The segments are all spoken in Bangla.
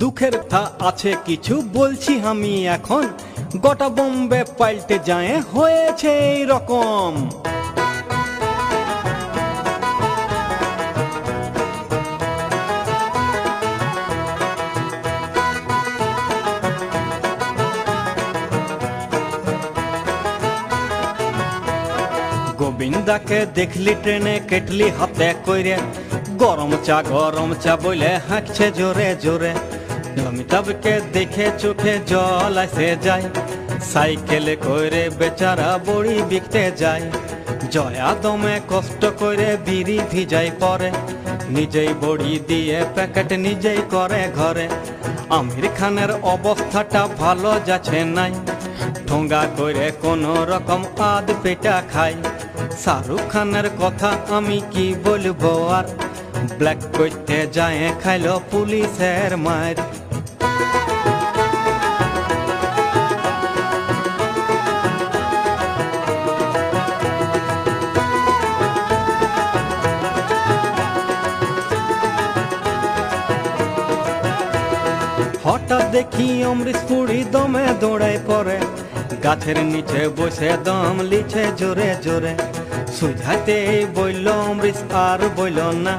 দুঃখের থা আছে কিছু বলছি আমি এখন, গোটা বোম্বে পাল্টে যায় হয়েছে এই রকম। গোবিন্দাকে দেখলি ট্রেনে কেটলি হাতে কইরে, গরম চা বলে হাঁকছে জোরে জোরে। অমিতাভকে দেখে চোখে জল আসে যায়, সাইকেলে কইরে বেচারা বড়ি বিকতে যায়। জয়া দমে কষ্ট করে বিড়ি ভিজাই পরে, নিজেই বড়ি দিয়ে প্যাকেট নিজেই করে ঘরে। আমির খানের অবস্থাটা ভালো যাচ্ছে নাই, ঠোঙ্গা করে কোনো রকম আধ পেটা খায়। শাহরুখ খানের কথা আমি কি বলবো আর, ব্ল্যাক করতে যায় খাইলো পুলিশের মার। হঠাৎ দেখি অমৃত পুরী দমে দৌড়ায় পড়ে, গাছের নিচে বসে দম লিছে জোরে জোরে। সুঝাতে বইল অমৃত আর বইল না,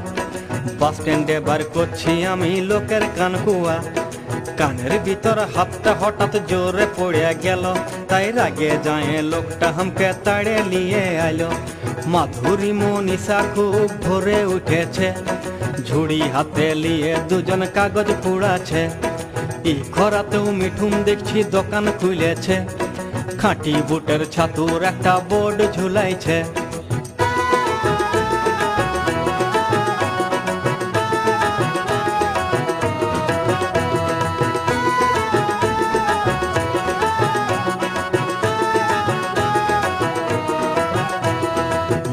বাস স্ট্যান্ডে বার করছি আমি লোকের কান কুয়া। কানের ভিতর হাতটা হঠাৎ জোরে পড়ে গেল, তাই রাগে যায় লোকটা হামকে তাড়ে নিয়ে আইলো। মাধুরী মনীষা খুব ভরে উঠেছে, ঝুড়ি হাতে নিয়ে দুজন কাগজ পুড়াছে। এই খরাতেও মিঠুন দেখছি দোকান খুলেছে, খাঁটি বুটের ছাতুর একটা বোর্ড ঝুলাইছে।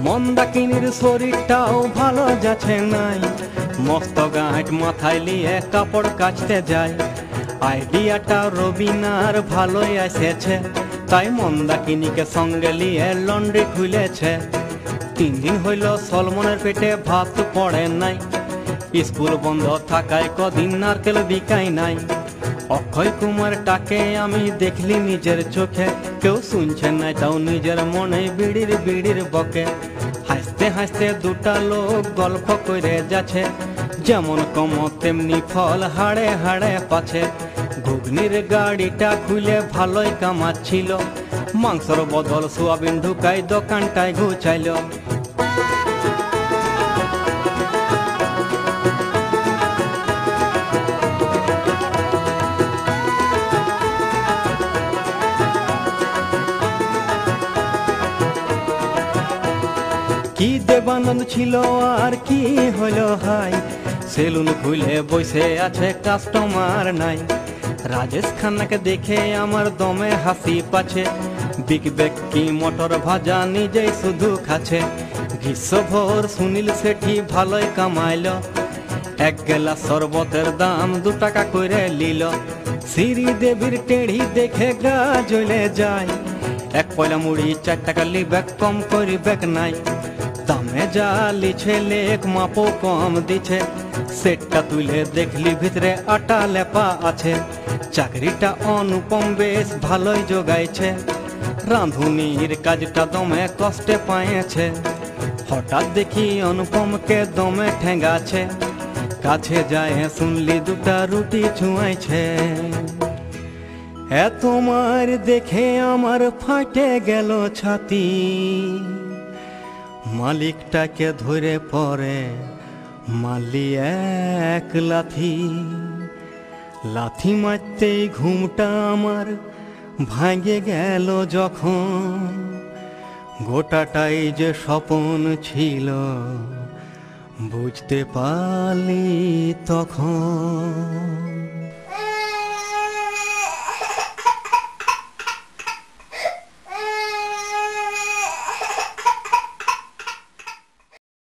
মন্দাকিনীর শরীরটাও ভালো যাচ্ছে নাই, মস্ত গাঁট মাথায় নিয়ে কাপড় কাচতে যায়। আইডিয়াটা রবিনার ভালোই এসেছে, তাই মন্দাকিনীকে সঙ্গে নিয়ে লন্ড্রি খুলেছে। 3 দিন হইল সলমনের পেটে ভাত পড়ে নাই, স্কুল বন্ধ থাকায় কদিন নারকেল বিকাই নাই। অক্ষয় কুমারটাকে আমি দেখলি নিজের চোখে, কেউ শুনছে না তাও নিজের মনে বিড়ির বকে। হাসতে হাসতে দুটা লোক গল্প করে যাচ্ছে, যেমন কম তেমনি ফল হাড়ে হাড়ে পাছে। ঘুগনির গাড়িটা খুলে ভালোই কামাচ্ছিল, মাংসর বদল সোয়াবিন ঢুকাই দোকানটায় ঘুচাইল। কি দেবানন্দ ছিল আর কি হলো হাই, সেলুন খুলে বসে আছে কাস্টমার নাই। রাজেশ খান্নাকে দেখে আমার দমে হাসি পাচ্ছে, বিকবে কি মটর ভাজা নিজেই শুধু খাচ্ছে। গ্রীষ্মভর সুনীল শেঠি ভালোই কামাইল, 1 গ্লাস শরবতের দাম 2 টাকা করে নিল। শ্রীদেবীর টেড়ি দেখে গা জ্বলে যায়, 1 পয়লা মুড়ি 4 টাকা লিবেক কম করিবেক নাই। দামে যা লিছে লেক মাপো কম দিছে, সেটটা তুলে দেখলি ভিতরে আটা লেপা আছে। চাকরিটা অনুপম বেশ ভালোই জোগাইছে, রাঁধুনির কাজটা দমে কষ্টে পাইছে। হঠাৎ দেখি অনুপমকে দমে ঠেঙ্গাছে, কাছে যায় শুনলি 2টা রুটি ছুঁয়াইছে। তোমার দেখে আমার ফাটে গেল ছাতি, মালিকটাকে ধরে পরে মারলি 1 লাথি। লাথি মারতেই ঘুমটা আমার ভাঙে গেল যখন, গোটাটাই যে স্বপন ছিল বুঝতে পারলি তখন।